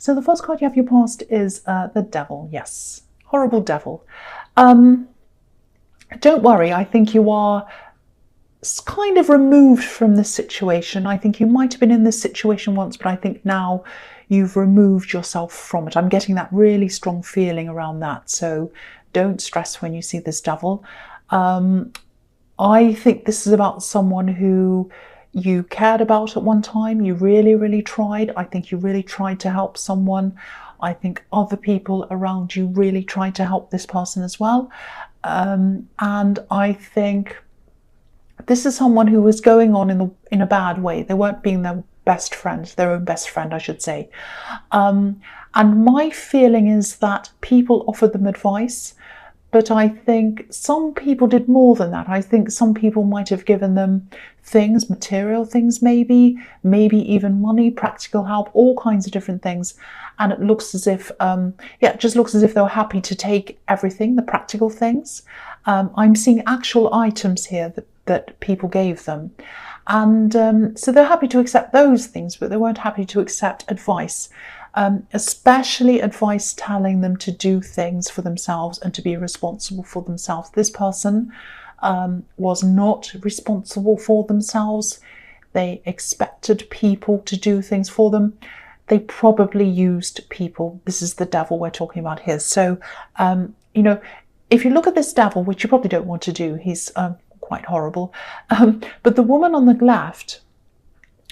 So the first card you have your past is the devil. Yes, horrible devil. Don't worry, I think you are kind of removed from this situation. I think you might have been in this situation once, but I think now you've removed yourself from it. I'm getting that really strong feeling around that. So don't stress when you see this devil. I think this is about someone who you cared about at one time. You really, really tried. I think you really tried to help someone. I think other people around you really tried to help this person as well. And I think this is someone who was going on in a bad way. They weren't being their best friend, their own best friend, I should say. And my feeling is that people offered them advice, but I think some people did more than that. I think some people might have given them things, material things maybe even money, practical help, all kinds of different things. And it looks as if, it just looks as if they were happy to take everything, the practical things. I'm seeing actual items here that people gave them. And so they're happy to accept those things, but they weren't happy to accept advice. Especially advice telling them to do things for themselves and to be responsible for themselves. This person was not responsible for themselves. They expected people to do things for them. They probably used people. This is the devil we're talking about here. So, if you look at this devil, which you probably don't want to do, he's quite horrible. But the woman on the left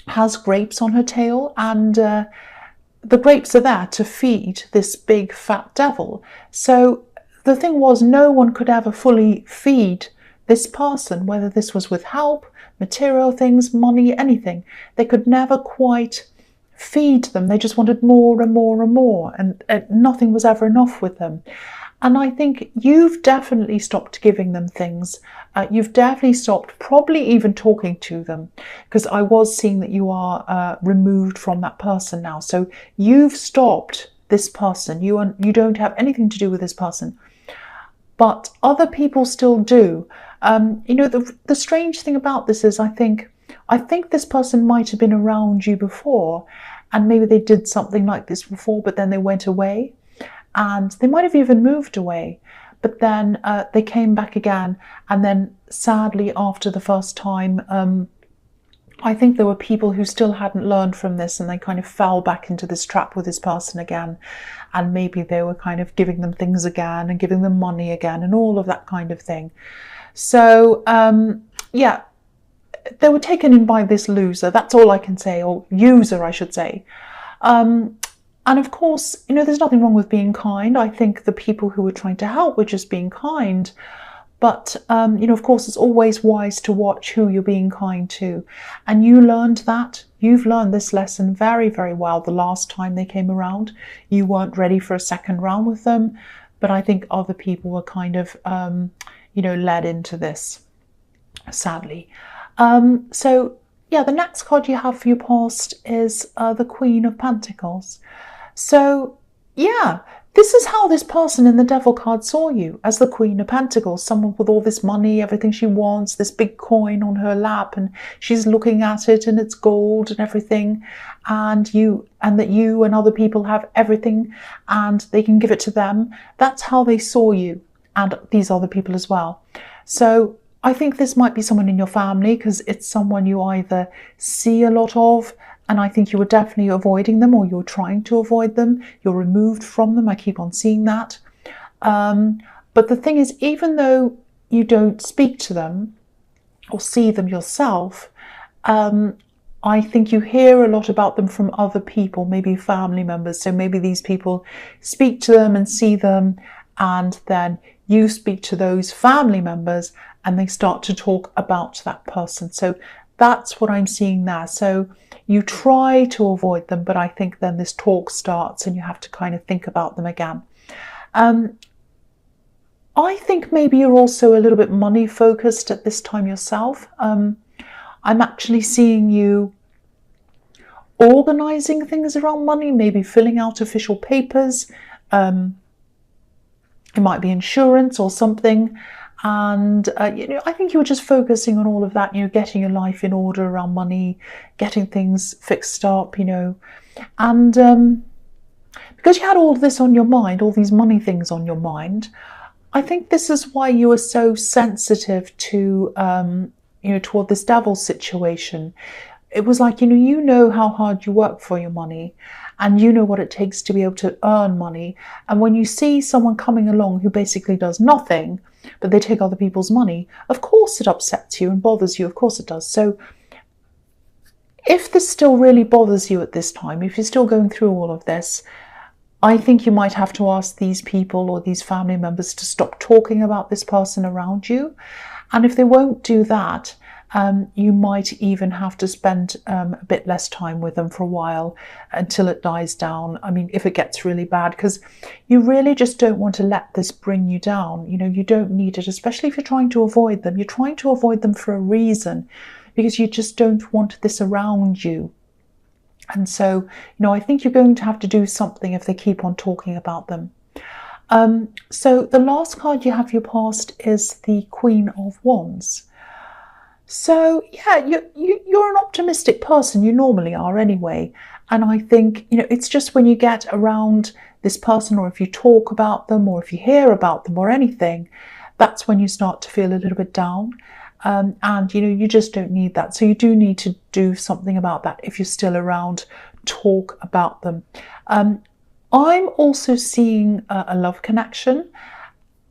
has grapes on her tail, and the grapes are there to feed this big fat devil. So the thing was, no one could ever fully feed this person, whether this was with help, material things, money, anything. They could never quite feed them. They just wanted more and more and more, and nothing was ever enough with them. And I think you've definitely stopped giving them things. You've definitely stopped probably even talking to them, because I was seeing that you are removed from that person now. So you've stopped this person. You don't have anything to do with this person. But other people still do. The strange thing about this is I think this person might have been around you before, and maybe they did something like this before, but then they went away. And they might have even moved away, but then they came back again. And then sadly, after the first time, I think there were people who still hadn't learned from this, and they kind of fell back into this trap with this person again. And maybe they were kind of giving them things again and giving them money again and all of that kind of thing. So, they were taken in by this loser. That's all I can say, or user, I should say. And of course, there's nothing wrong with being kind. I think the people who were trying to help were just being kind. But, of course, it's always wise to watch who you're being kind to. And you learned that. You've learned this lesson very, very well the last time they came around. You weren't ready for a second round with them. But I think other people were kind of, led into this, sadly. The next card you have for your past is the Queen of Pentacles. So, this is how this person in the Devil card saw you, as the Queen of Pentacles, someone with all this money, everything she wants, this big coin on her lap, and she's looking at it and it's gold and everything, and that you and other people have everything and they can give it to them. That's how they saw you, and these other people as well. So I think this might be someone in your family, because it's someone you either see a lot of, and I think you were definitely avoiding them, or you're trying to avoid them. You're removed from them. I keep on seeing that. But the thing is, even though you don't speak to them or see them yourself, I think you hear a lot about them from other people, maybe family members. So maybe these people speak to them and see them, and then you speak to those family members and they start to talk about that person. So that's what I'm seeing there. So you try to avoid them, but I think then this talk starts and you have to kind of think about them again. I think maybe you're also a little bit money focused at this time yourself. I'm actually seeing you organizing things around money, maybe filling out official papers. It might be insurance or something. And, I think you were just focusing on all of that, getting your life in order around money, getting things fixed up, And because you had all this on your mind, all these money things on your mind, I think this is why you were so sensitive to, toward this devil situation. It was like, you know how hard you work for your money, and you know what it takes to be able to earn money. And when you see someone coming along who basically does nothing, but they take other people's money, of course it upsets you and bothers you. Of course it does. So if this still really bothers you at this time, if you're still going through all of this, I think you might have to ask these people or these family members to stop talking about this person around you. And if they won't do that, you might even have to spend a bit less time with them for a while until it dies down. I mean, if it gets really bad, because you really just don't want to let this bring you down. You don't need it, especially if you're trying to avoid them. You're trying to avoid them for a reason, because you just don't want this around you. And so, I think you're going to have to do something if they keep on talking about them. So the last card you have your past is the Queen of Wands. So yeah, you're an optimistic person. You normally are anyway. And I think, it's just when you get around this person, or if you talk about them, or if you hear about them or anything, that's when you start to feel a little bit down. And you just don't need that. So you do need to do something about that. If you're still around, talk about them. I'm also seeing a love connection,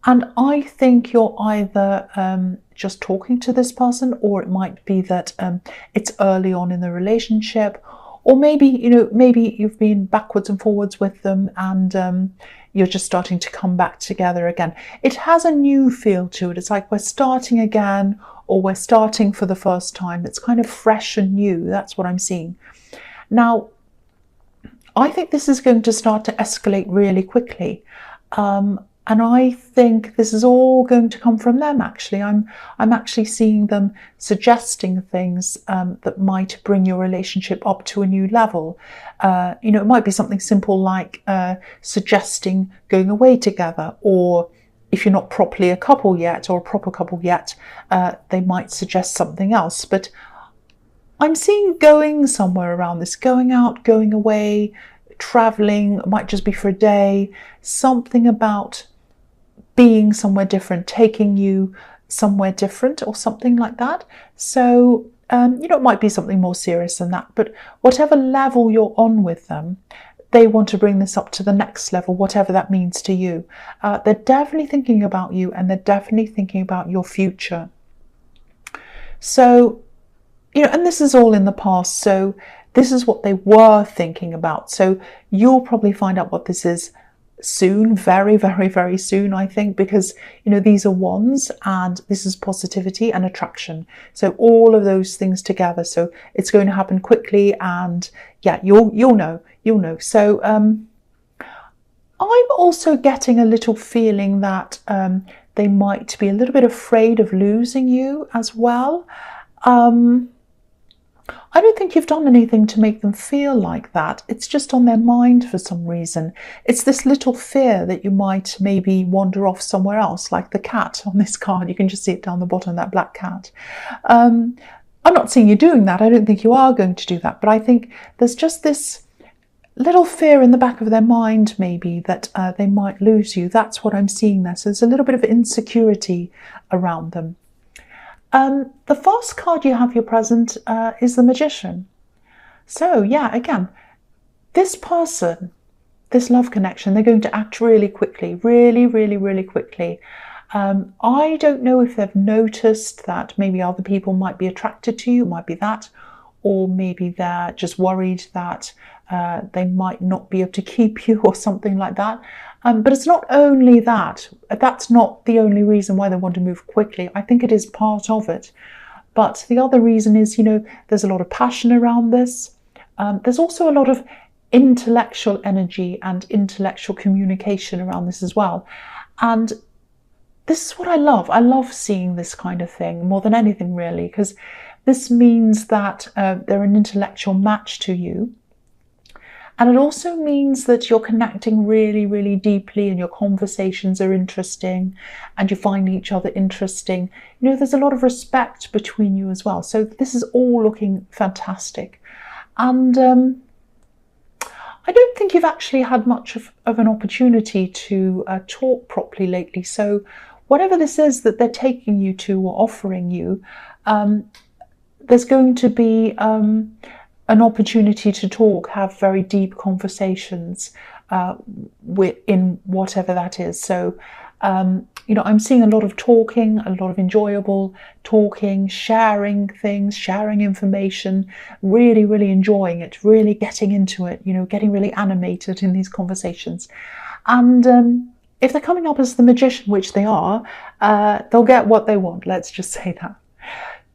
and I think you're either just talking to this person, or it might be that it's early on in the relationship, or maybe maybe you've been backwards and forwards with them, and you're just starting to come back together again. It has a new feel to it. It's like we're starting again, or we're starting for the first time. It's kind of fresh and new. That's what I'm seeing. Now, I think this is going to start to escalate really quickly. And I think this is all going to come from them, actually. I'm actually seeing them suggesting things that might bring your relationship up to a new level. It might be something simple like suggesting going away together, or if you're not properly a couple yet, or a proper couple yet, they might suggest something else. But I'm seeing going somewhere around this, going out, going away, traveling. It might just be for a day, something about being somewhere different, taking you somewhere different, or something like that. So, it might be something more serious than that, but whatever level you're on with them, they want to bring this up to the next level, whatever that means to you. They're definitely thinking about you, and they're definitely thinking about your future. So, and this is all in the past, so this is what they were thinking about. So you'll probably find out what this is soon, very, very, very soon, I think, because, these are wands, and this is positivity and attraction. So all of those things together. So it's going to happen quickly, and yeah, you'll know. So I'm also getting a little feeling that they might be a little bit afraid of losing you as well. I don't think you've done anything to make them feel like that. It's just on their mind for some reason. It's this little fear that you might maybe wander off somewhere else, like the cat on this card. You can just see it down the bottom, that black cat. I'm not seeing you doing that. I don't think you are going to do that. But I think there's just this little fear in the back of their mind, maybe, that they might lose you. That's what I'm seeing there. So there's a little bit of insecurity around them. The first card you have here present is the Magician. So yeah, again, this person, this love connection, they're going to act really quickly, really, really, really quickly. I don't know if they've noticed that maybe other people might be attracted to you, might be that, or maybe they're just worried that they might not be able to keep you or something like that. But it's not only that. That's not the only reason why they want to move quickly. I think it is part of it. But the other reason is, there's a lot of passion around this. There's also a lot of intellectual energy and intellectual communication around this as well. And this is what I love. I love seeing this kind of thing more than anything, really, because this means that they're an intellectual match to you. And it also means that you're connecting really, really deeply, and your conversations are interesting, and you find each other interesting. There's a lot of respect between you as well. So this is all looking fantastic. And I don't think you've actually had much of an opportunity to talk properly lately. So whatever this is that they're taking you to or offering you, there's going to be an opportunity to talk, have very deep conversations in whatever that is. So, you know, I'm seeing a lot of talking, a lot of enjoyable talking, sharing things, sharing information, really, really enjoying it, really getting into it, you know, getting really animated in these conversations. And if they're coming up as the magician, which they are, they'll get what they want. Let's just say that.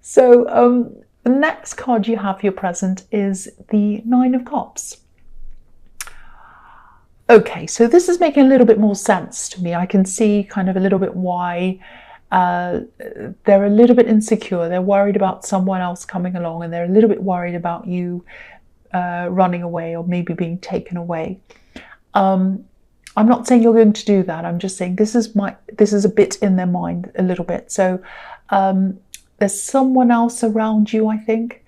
So the next card you have for your present is the Nine of Cups. Okay, so this is making a little bit more sense to me. I can see kind of a little bit why they're a little bit insecure. They're worried about someone else coming along, and they're a little bit worried about you running away or maybe being taken away. I'm not saying you're going to do that. I'm just saying this is a bit in their mind, a little bit. So there's someone else around you, I think.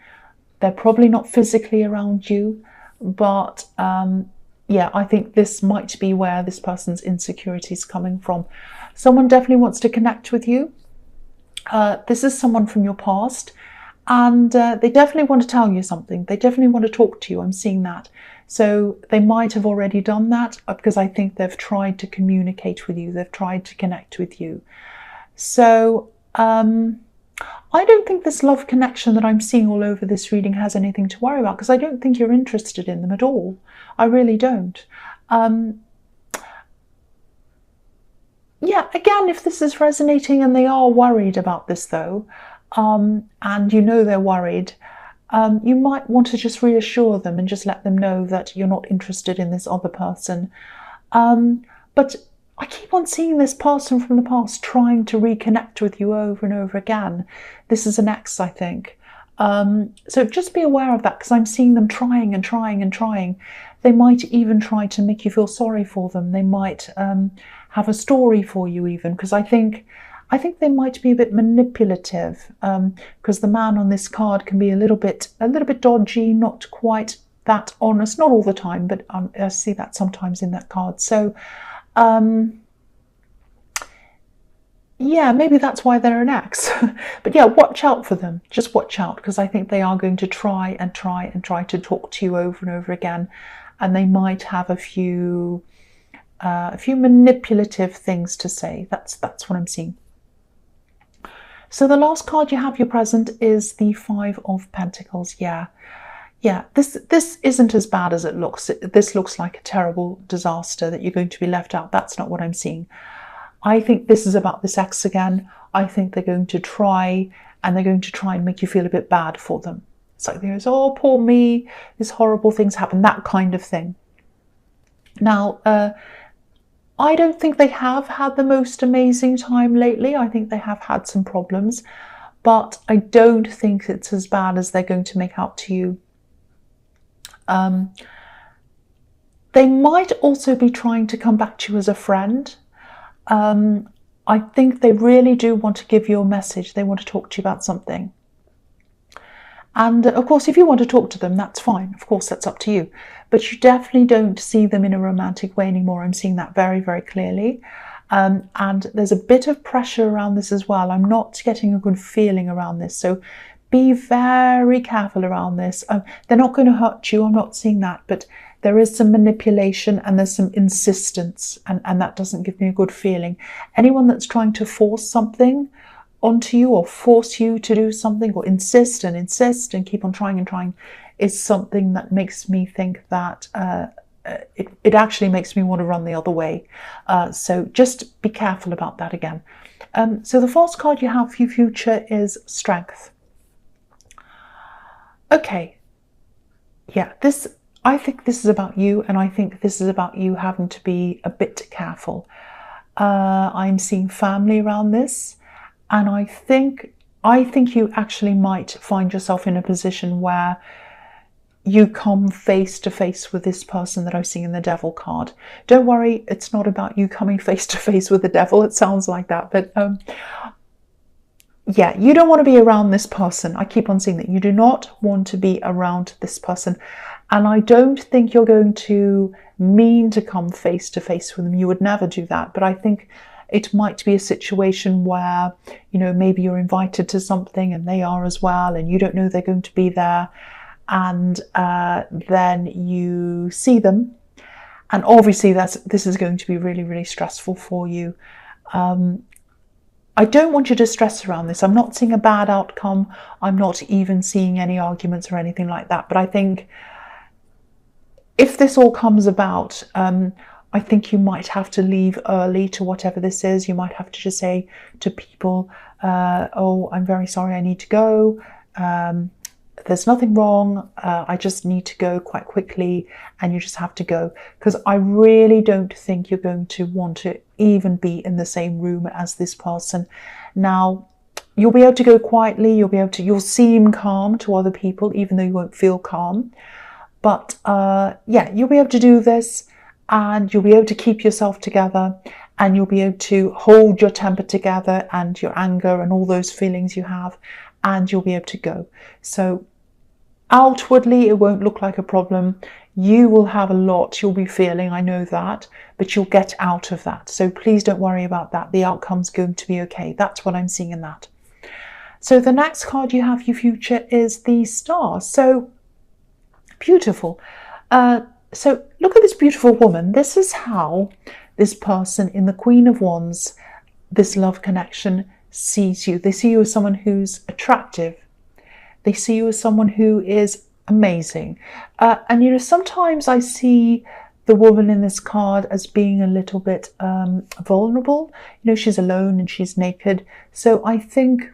They're probably not physically around you, but yeah, I think this might be where this person's insecurity is coming from. Someone definitely wants to connect with you. This is someone from your past, and they definitely want to tell you something. They definitely want to talk to you. I'm seeing that. So they might have already done that because I think they've tried to communicate with you. They've tried to connect with you. So I don't think this love connection that I'm seeing all over this reading has anything to worry about, because I don't think you're interested in them at all. I really don't. Yeah, again, if this is resonating and they are worried about this though, and you know they're worried, you might want to just reassure them and just let them know that you're not interested in this other person. But I keep on seeing this person from the past trying to reconnect with you over and over again. This is an ex, I think. So just be aware of that, because I'm seeing them trying and trying and trying. They might even try to make you feel sorry for them. They might have a story for you even, because I think they might be a bit manipulative, because the man on this card can be a little bit dodgy, not quite that honest, not all the time, but I see that sometimes in that card. So yeah, maybe that's why they're an ex. But yeah, watch out for them. Just watch out, because I think they are going to try and try and try to talk to you over and over again, and they might have a few manipulative things to say. That's what I'm seeing. So the last card you have your present is the Five of Pentacles. Yeah, this isn't as bad as it looks. This looks like a terrible disaster that you're going to be left out. That's not what I'm seeing. I think this is about this ex again. I think they're going to try, and they're going to try and make you feel a bit bad for them. It's like there's, oh, poor me, these horrible things happen, that kind of thing. Now, I don't think they have had the most amazing time lately. I think they have had some problems, but I don't think it's as bad as they're going to make out to you. They might also be trying to come back to you as a friend. I think they really do want to give you a message. They want to talk to you about something. And of course, if you want to talk to them, that's fine. Of course, that's up to you. But you definitely don't see them in a romantic way anymore. I'm seeing that very, very clearly. And there's a bit of pressure around this as well. I'm not getting a good feeling around this. So be very careful around this. They're not going to hurt you. I'm not seeing that. But there is some manipulation and there's some insistence. And that doesn't give me a good feeling. Anyone that's trying to force something onto you or force you to do something or insist and keep on trying and trying is something that makes me think that it actually makes me want to run the other way. So just be careful about that again. So the first card you have for your future is Strength. Okay. Yeah, I think this is about you, and I think this is about you having to be a bit careful. I'm seeing family around this, and I think you actually might find yourself in a position where you come face to face with this person that I've seen in the Devil card. Don't worry, it's not about you coming face to face with the devil. It sounds like that, but yeah, you don't want to be around this person. I keep on seeing that. You do not want to be around this person. And I don't think you're going to mean to come face to face with them. You would never do that. But I think it might be a situation where, you know, maybe you're invited to something and they are as well, and you don't know they're going to be there. And then you see them. And obviously this is going to be really, really stressful for you. I don't want you to stress around this. I'm not seeing a bad outcome. I'm not even seeing any arguments or anything like that. But I think if this all comes about, I think you might have to leave early to whatever this is. You might have to just say to people, oh, I'm very sorry, I need to go. There's nothing wrong. I just need to go quite quickly, and you just have to go. Because I really don't think you're going to want to even be in the same room as this person. Now, you'll be able to go quietly. You'll seem calm to other people, even though you won't feel calm. But yeah, you'll be able to do this, and you'll be able to keep yourself together, and you'll be able to hold your temper together and your anger and all those feelings you have, and you'll be able to go. So outwardly, it won't look like a problem. You will have a lot you'll be feeling, I know that, but you'll get out of that. So please don't worry about that. The outcome's going to be okay. That's what I'm seeing in that. So the next card you have, your future, is the Star. So beautiful. So look at this beautiful woman. This is how this person in the Queen of Wands, this love connection, sees you. They see you as someone who's attractive. They see you as someone who is amazing. And, you know, sometimes I see the woman in this card as being a little bit vulnerable. You know, she's alone and she's naked. So I think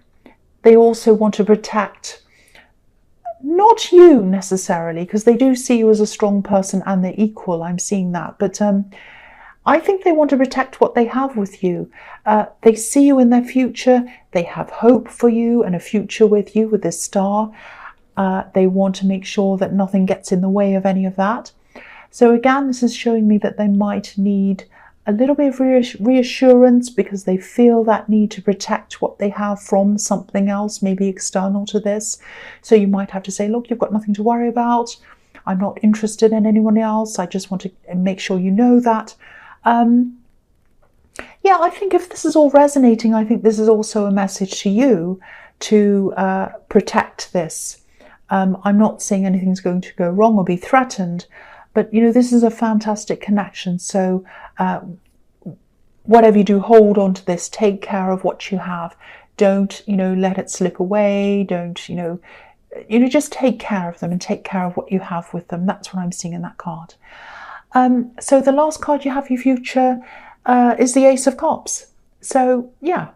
they also want to protect, not you necessarily, because they do see you as a strong person and they're equal. I'm seeing that. But I think they want to protect what they have with you. They see you in their future. They have hope for you and a future with you with this Star. They want to make sure that nothing gets in the way of any of that. So again, this is showing me that they might need a little bit of reassurance because they feel that need to protect what they have from something else, maybe external to this. So you might have to say, look, you've got nothing to worry about. I'm not interested in anyone else. I just want to make sure you know that. Yeah, I think if this is all resonating, I think this is also a message to you to protect this. I'm not saying anything's going to go wrong or be threatened, but, you know, this is a fantastic connection. So whatever you do, hold on to this, take care of what you have. Don't, you know, let it slip away. Don't, you know, just take care of them and take care of what you have with them. That's what I'm seeing in that card. So the last card you have, your future, is the Ace of Cups. So yeah,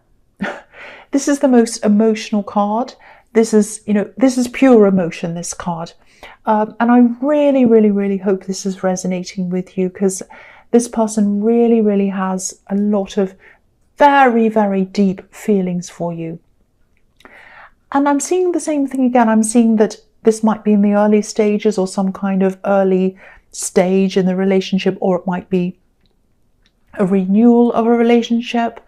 this is the most emotional card. This is, you know, this is pure emotion, this card. And I really, really, really hope this is resonating with you, because this person really, really has a lot of very, very deep feelings for you. And I'm seeing the same thing again. I'm seeing that this might be in the early stages or some kind of early stage in the relationship, or it might be a renewal of a relationship,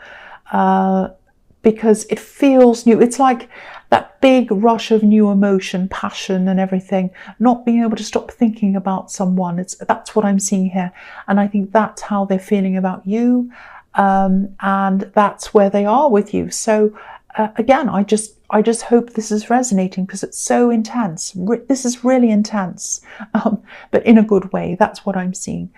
because it feels new. It's like that big rush of new emotion, passion and everything, not being able to stop thinking about someone. That's what I'm seeing here. And I think that's how they're feeling about you, and that's where they are with you. So again, I just hope this is resonating, because it's so intense. This is really intense, but in a good way. That's what I'm seeing.